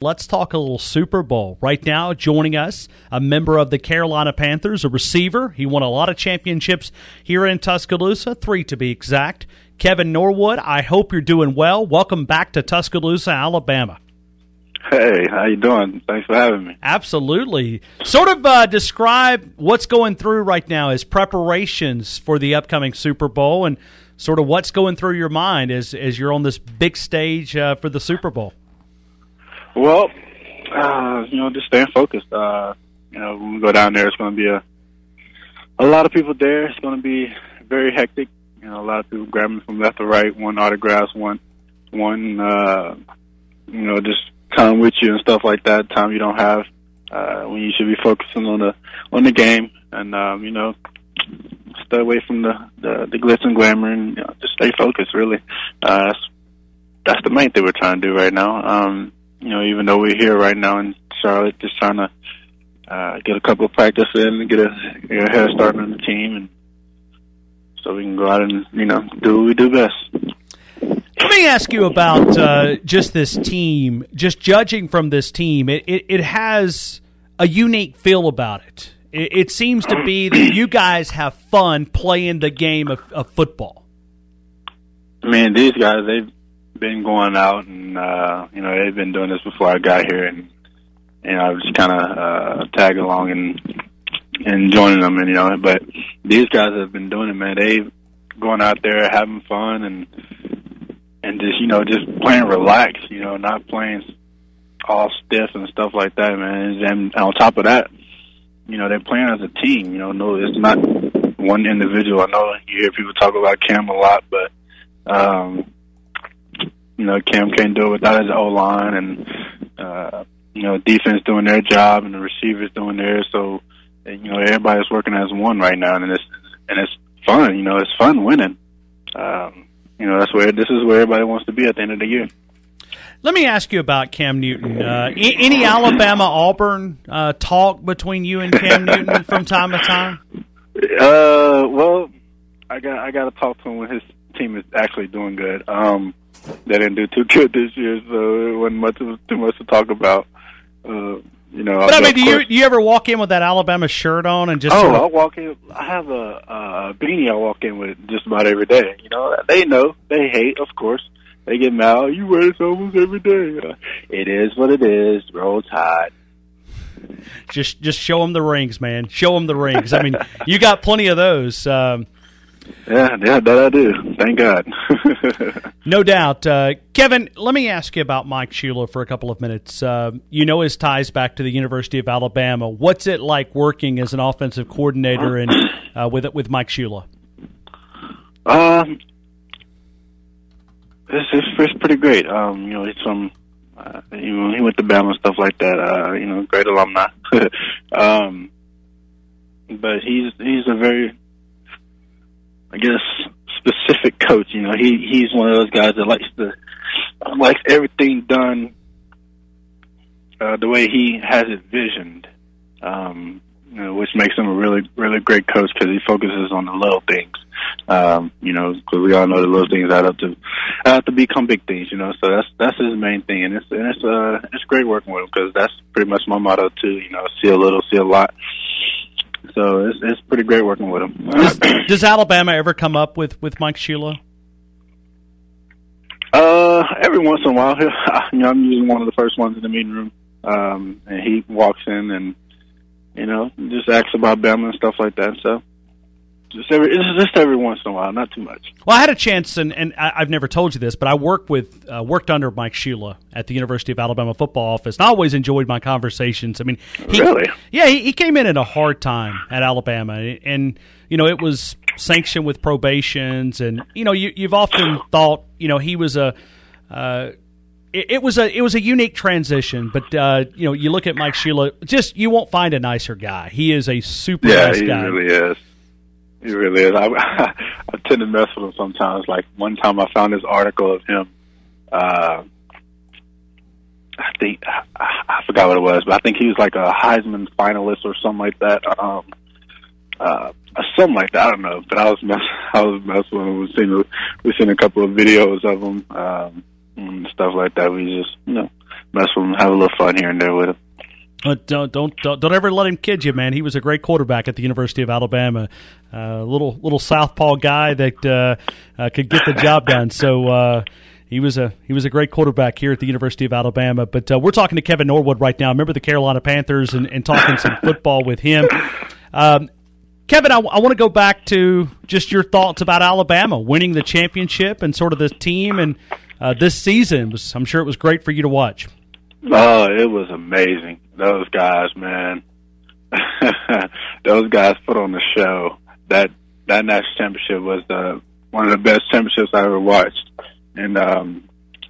Let's talk a little Super Bowl. Right now, joining us, a member of the Carolina Panthers, a receiver. He won a lot of championships here in Tuscaloosa, 3 to be exact. Kevin Norwood, I hope you're doing well. Welcome back to Tuscaloosa, Alabama. Hey, how you doing? Thanks for having me. Absolutely. Sort of describe what's going through right now as preparations for the upcoming Super Bowl and sort of what's going through your mind as you're on this big stage for the Super Bowl. Well, just staying focused. When we go down there, it's going to be a lot of people there. It's going to be very hectic. A lot of people grabbing from left to right, one autographs, one just come with you and stuff like that. Time you don't have when you should be focusing on the game, and stay away from the glitz and glamour, and just stay focused. Really, that's the main thing we're trying to do right now. Even though we're here right now in Charlotte, just trying to get a couple of practice in and get a head start on the team, and so we can go out and do what we do best. Let me ask you about just this team. Just judging from this team, it has a unique feel about it. It seems to be that you guys have fun playing the game of football. I mean, these guys, they've been going out and, they've been doing this before I got here, and, I was just kind of tag along and joining them, but these guys have been doing it, man. They've gone out there having fun and just playing relaxed, not playing all stiff and stuff like that, man. And on top of that, they're playing as a team. No, it's not one individual. I know you hear people talk about Cam a lot, but Cam can't do it without his O-line, and defense doing their job and the receivers doing theirs. So everybody's working as one right now, and it's fun. It's fun winning. This is where everybody wants to be at the end of the year. Let me ask you about Cam Newton. Any Alabama-Auburn talk between you and Cam Newton from time to time? Well, I got to talk to him when his team is actually doing good. They didn't do too good this year, so it wasn't too much to talk about. But I mean, do you ever walk in with that Alabama shirt on and just? I'll walk in. I have a beanie I walk in with just about every day. They know. They hate, of course. They get mad. You wear this almost every day. It is what it is. Roll Tide. Just show them the rings, man. Show them the rings. I mean, you got plenty of those. Yeah, that I do. Thank God. No doubt. Kevin, let me ask you about Mike Shula for a couple of minutes. His ties back to the University of Alabama. What's it like working as an offensive coordinator and with Mike Shula? It's pretty great. He's from, he went to Bama and stuff like that. Great alumni. But he's a very, I guess, specific coach. He's one of those guys that likes everything done the way he has it visioned, which makes him a really, really great coach because he focuses on the little things. Because we all know the little things add to become big things. So that's his main thing, and it's great working with him because that's pretty much my motto too. See a little, see a lot. So it's pretty great working with him. Does Alabama ever come up with Mike Shula? Every once in a while. I'm usually one of the first ones in the meeting room, and he walks in and just asks about Bama and stuff like that. So just every once in a while, not too much. Well, I had a chance, and I've never told you this, but I worked under Mike Shula at the University of Alabama football office, and I always enjoyed my conversations. I mean, really? Yeah, he came in at a hard time at Alabama, and it was sanctioned with probations, and you've often thought he was it was a unique transition, but you look at Mike Shula, you won't find a nicer guy. He is a super nice guy. Yeah, he really is. He really is. I tend to mess with him sometimes. Like one time I found this article of him. I think I forgot what it was, but I think he was like a Heisman finalist or something like that. Something like that. I don't know, but I was messing with him. We've seen a couple of videos of him and stuff like that. We just mess with him, have a little fun here and there with him. But don't ever let him kid you, man. He was a great quarterback at the University of Alabama. Little southpaw guy that could get the job done. So he was a great quarterback here at the University of Alabama. But we're talking to Kevin Norwood right now. Remember the Carolina Panthers and talking some football with him. Kevin, I want to go back to just your thoughts about Alabama winning the championship and sort of the team and this season. I'm sure it was great for you to watch. Oh, it was amazing. Those guys, man. Those guys put on the show. That national championship was one of the best championships I ever watched. And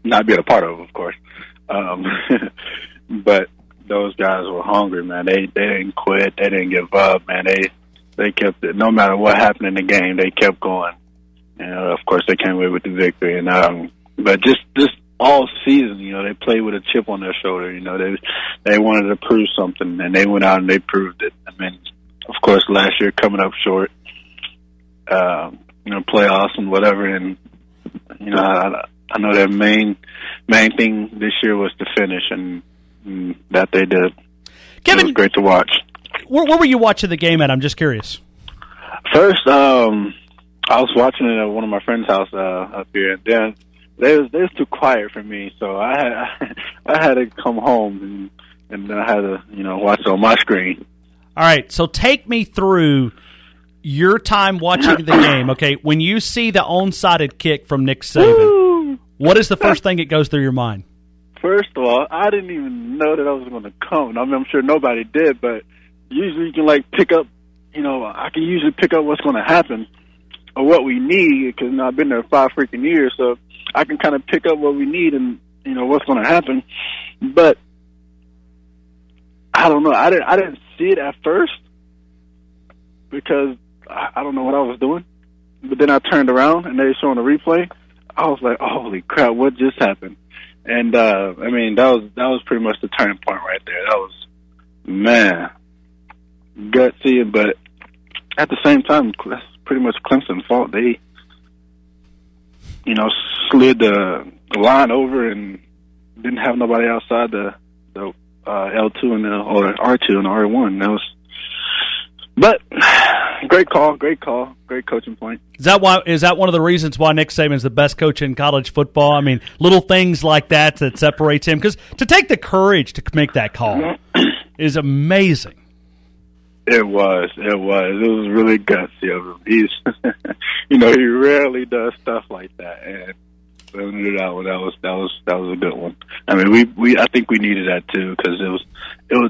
not being a part of course. But those guys were hungry, man. They didn't quit. They didn't give up, man. They kept it. No matter what happened in the game, they kept going. And, of course, they came away with the victory. And but just all season, they played with a chip on their shoulder. They wanted to prove something, and they went out and they proved it. I mean, of course, last year coming up short, playoffs and whatever. And I know their main thing this year was to finish, and that they did. Kevin, it was great to watch. Where were you watching the game at? I'm just curious. First, I was watching it at one of my friend's house up here, and then they was too quiet for me, so I had to come home and then I had to watch it on my screen. All right, so take me through your time watching the game. Okay, when you see the onside kick from Nick Saban, what is the first thing that goes through your mind? First of all, I didn't even know that I was going to come. I mean, I'm sure nobody did, but usually you can pick up. I can usually pick up what's going to happen or what we need because I've been there 5 freaking years, so I can kind of pick up what we need and what's going to happen. But I don't know. I didn't see it at first because I don't know what I was doing. But then I turned around and they were showing a replay. I was like, "Holy crap! What just happened?" And I mean, that was pretty much the turning point right there. That was, man, gutsy, but at the same time, that's pretty much Clemson's fault. They, slid the line over and didn't have nobody outside the L2 or R2 and the R1. That was, but great call, great coaching point. Is that one of the reasons why Nick Saban's the best coach in college football? I mean, little things like that separates him, because to take the courage to make that call is amazing. It was really gutsy of him. He's, he rarely does stuff like that, and that was a good one. I mean, I think we needed that too, because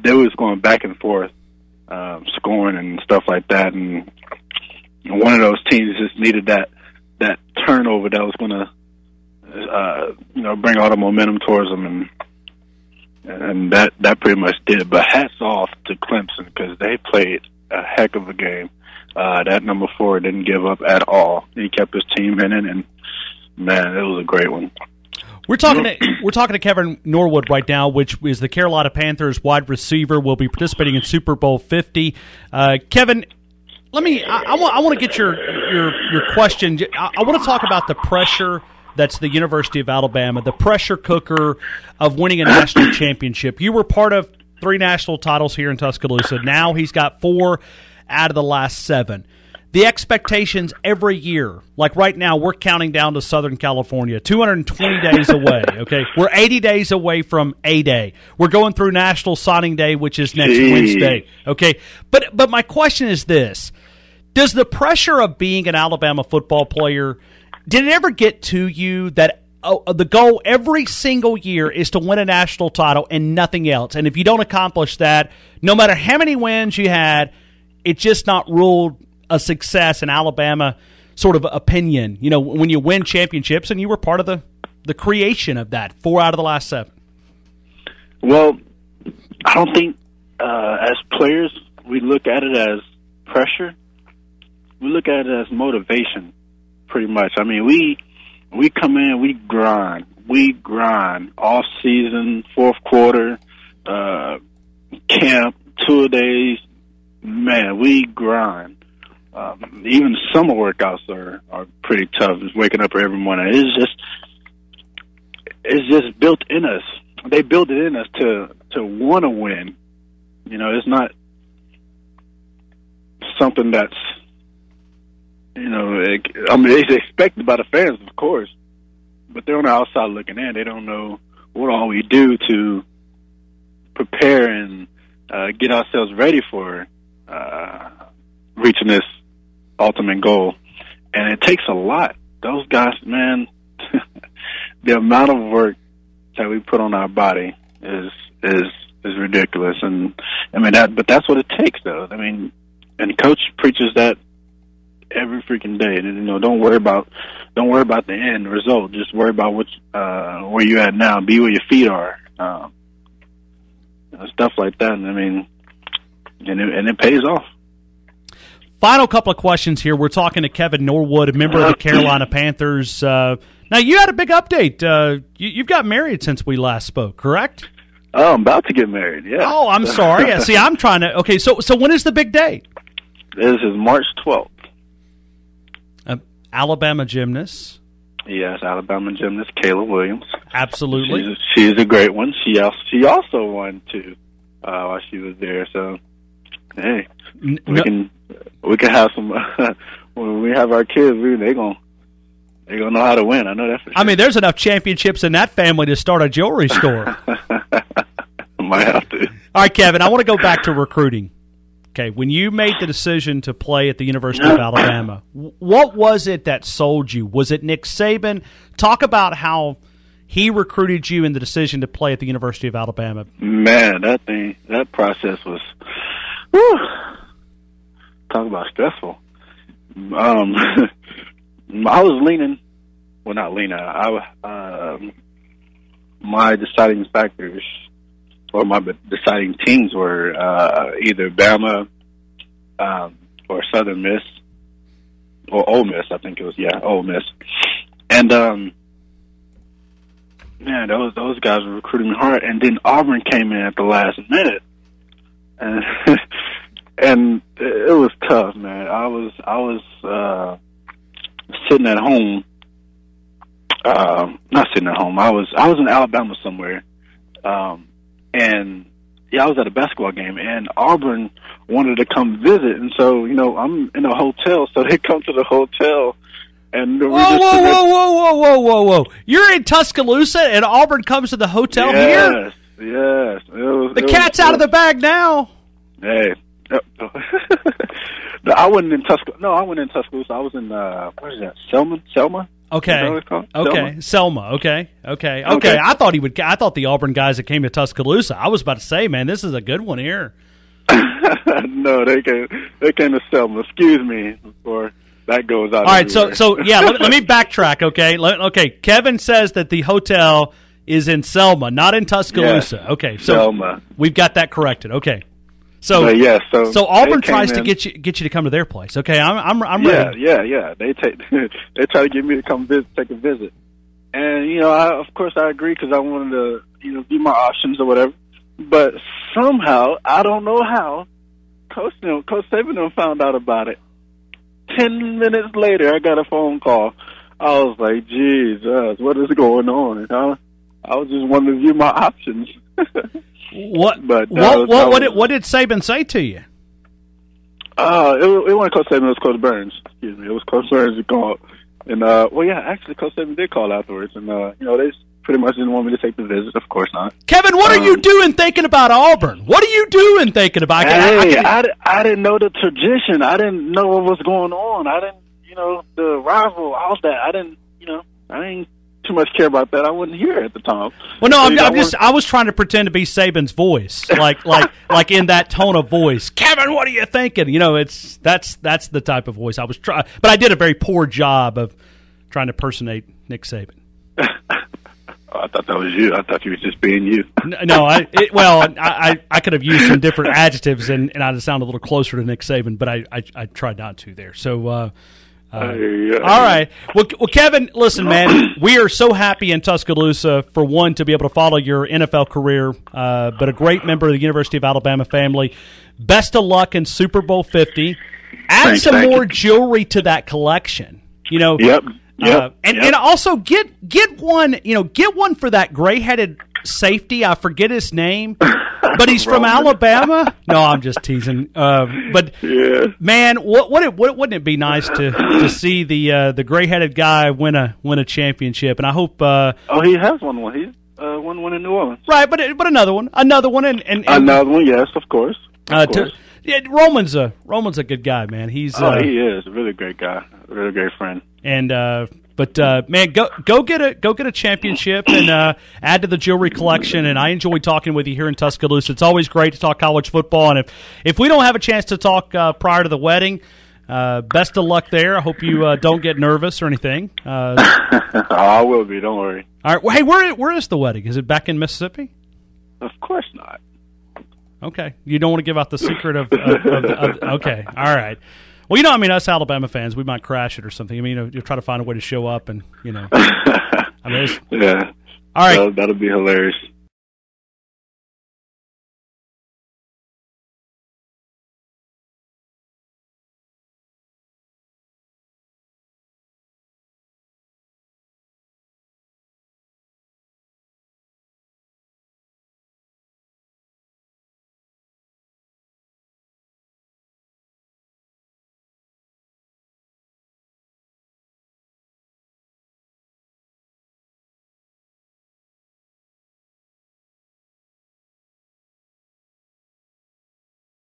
they was going back and forth, scoring and stuff like that, and one of those teams just needed that turnover that was going to, bring all the momentum towards them, and that pretty much did. But hats off to Clemson, because they played a heck of a game. That number 4 didn't give up at all. He kept his team in it, and man, it was a great one. We're talking to Kevin Norwood right now, which is the Carolina Panthers wide receiver. Will be participating in Super Bowl 50. Kevin, I want to get your question. I want to talk about the pressure that's the University of Alabama, the pressure cooker of winning a national championship. You were part of 3 national titles here in Tuscaloosa. Now he's got 4 out of the last 7. The expectations every year, like right now, we're counting down to Southern California, 220 days away, okay? We're 80 days away from A-Day. We're going through National Signing Day, which is next Wednesday, okay? But my question is this. Does the pressure of being an Alabama football player, did it ever get to you that the goal every single year is to win a national title and nothing else? And if you don't accomplish that, no matter how many wins you had, it's just not ruled a success in Alabama sort of opinion, when you win championships, and you were part of the creation of that, 4 out of the last 7. Well, I don't think as players we look at it as pressure. We look at it as motivation, pretty much. I mean, we come in, we grind off season, fourth quarter, camp, 2 days. Man, we grind. Even summer workouts are pretty tough. Just waking up every morning. It's just built in us. they build it in us to want to win. You know, it's not something that's, you know, it's expected by the fans, of course, but they're on the outside looking in. They don't know what all we do to prepare and get ourselves ready for reaching this ultimate goal. And it takes a lot. Those guys, man, the amount of work that we put on our body is ridiculous. And I mean but that's what it takes, though. I mean, and Coach preaches that every freaking day. And, you know, don't worry about the end result. Just worry about where you're at now. Be where your feet are. Stuff like that. And I mean, and it pays off. Final couple of questions here. We're talking to Kevin Norwood, a member of the Carolina Panthers. Now, you had a big update. You've got married since we last spoke, correct? Oh, I'm about to get married, yeah. Oh, I'm sorry. Yeah, see, I'm trying to... Okay, so when is the big day? This is March 12th. Alabama gymnast. Yes, Alabama gymnast, Kayla Williams. Absolutely. She's a great one. She also won, too, while she was there. So, hey, we can have some... when we have our kids, they're gonna know how to win. I know that for sure. I mean, there's enough championships in that family to start a jewelry store. Might have to. All right, Kevin, I want to go back to recruiting. Okay, when you made the decision to play at the University of Alabama, what was it that sold you? Was it Nick Saban? Talk about how he recruited you in the decision to play at the University of Alabama. Man, that process was, whew, talk about stressful. I was leaning, well, not leaning. My deciding factors, or my deciding teams, were either Bama or Southern Miss, or Ole Miss. I think it was, Ole Miss. And man, those guys were recruiting me hard. And then Auburn came in at the last minute, and it was tough, man. I was sitting at home. Not sitting at home. I was in Alabama somewhere, and I was at a basketball game, and Auburn wanted to come visit, and so I'm in a hotel, so they come to the hotel, and whoa! You're in Tuscaloosa, and Auburn comes to the hotel here. Yes. The cat's out of the bag now. Hey. No, I wasn't in Tuscaloosa. No, I went in Tuscaloosa. I was in what is that? Selma. Okay. Selma. Okay. I thought the Auburn guys that came to Tuscaloosa. I was about to say, man, this is a good one here. No, they came to Selma. Excuse me before that goes out. All right, so yeah, let me backtrack. Okay, okay. Kevin says that the hotel is in Selma, not in Tuscaloosa. Yes, okay, so Selma. We've got that corrected. Okay. So Auburn tries to get you to come to their place. Okay, I'm ready. Yeah. They try to get me to come take a visit, and of course I agree because I wanted to view my options or whatever. But somehow I don't know how Coach Saban found out about it. 10 minutes later, I got a phone call. I was like, Jesus, what is going on? I was just wanting to view my options. What did Saban say to you? It wasn't Coach Saban. It was Coach Burns. Excuse me. It was Coach Burns who called. And actually, Coach Saban did call afterwards, and they pretty much didn't want me to take the visit. Of course not. Kevin, what are you doing thinking about Auburn? What are you doing thinking about? I didn't know the tradition. I didn't know what was going on. I didn't, the rival, all that. I didn't too much care about that. I wasn't here at the time. Well, no, I was trying to pretend to be Saban's voice, like in that tone of voice. Kevin, what are you thinking? That's the type of voice I was trying, but I did a very poor job of trying to personate Nick Saban. I thought that was you. I thought you were just being you. No, I could have used some different adjectives and I'd have sounded a little closer to Nick Saban, but I tried not to there. So, all right. Well, Kevin, listen, man, we are so happy in Tuscaloosa, for one, to be able to follow your NFL career, but a great member of the University of Alabama family. Best of luck in Super Bowl 50. Add some more jewelry to that collection. Yep. And also get one for that gray-headed safety. I forget his name, but he's from Alabama. No, I'm just teasing. But yeah, man, wouldn't it be nice to see the gray-headed guy win a championship? And I hope. He has won one. He's won one in New Orleans. Right, but another one, and another one. Yes, of course. Roman's a good guy, man. He is a really great guy, really great friend. And man, go get a championship and add to the jewelry collection. And I enjoy talking with you here in Tuscaloosa. It's always great to talk college football. And if we don't have a chance to talk prior to the wedding, best of luck there. I hope you don't get nervous or anything. I will be. Don't worry. All right. Well, hey, where is the wedding? Is it back in Mississippi? Of course not. Okay. You don't want to give out the secret of okay. All right. Well, I mean, us Alabama fans, we might crash it or something. I mean, you'll try to find a way to show up and, I mean, yeah. All right. That'll be hilarious.